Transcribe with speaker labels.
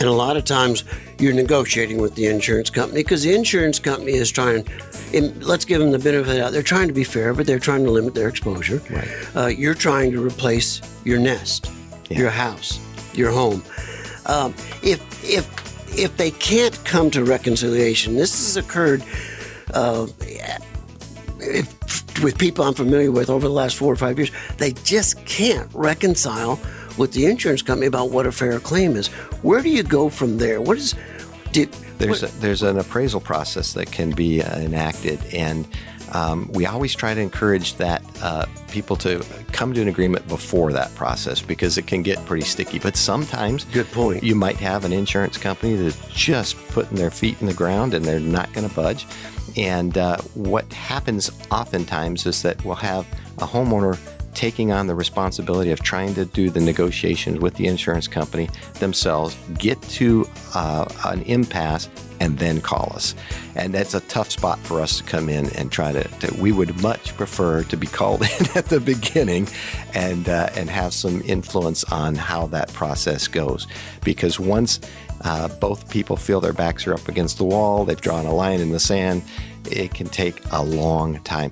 Speaker 1: And a lot of times you're negotiating with the insurance company because the insurance company is trying, and let's give them the benefit of the doubt. They're trying to be fair, but they're trying to limit their exposure.
Speaker 2: Right.
Speaker 1: You're trying to replace your nest, your house, your home. If they can't come to reconciliation, this has occurred with people I'm familiar with over the last 4 or 5 years, they just can't reconcile with the insurance company about what a fair claim is. Where do you go from there?
Speaker 2: There's an appraisal process that can be enacted, and we always try to encourage that people to come to an agreement before that process because it can get pretty sticky. But sometimes,
Speaker 1: good point,
Speaker 2: you might have an insurance company that's just putting their feet in the ground and they're not going to budge. And what happens oftentimes is that we'll have a homeowner taking on the responsibility of trying to do the negotiations with the insurance company themselves, get to an impasse, and then call us. And that's a tough spot for us to come in and try to we would much prefer to be called in at the beginning and have some influence on how that process goes. Because once both people feel their backs are up against the wall, they've drawn a line in the sand, it can take a long time.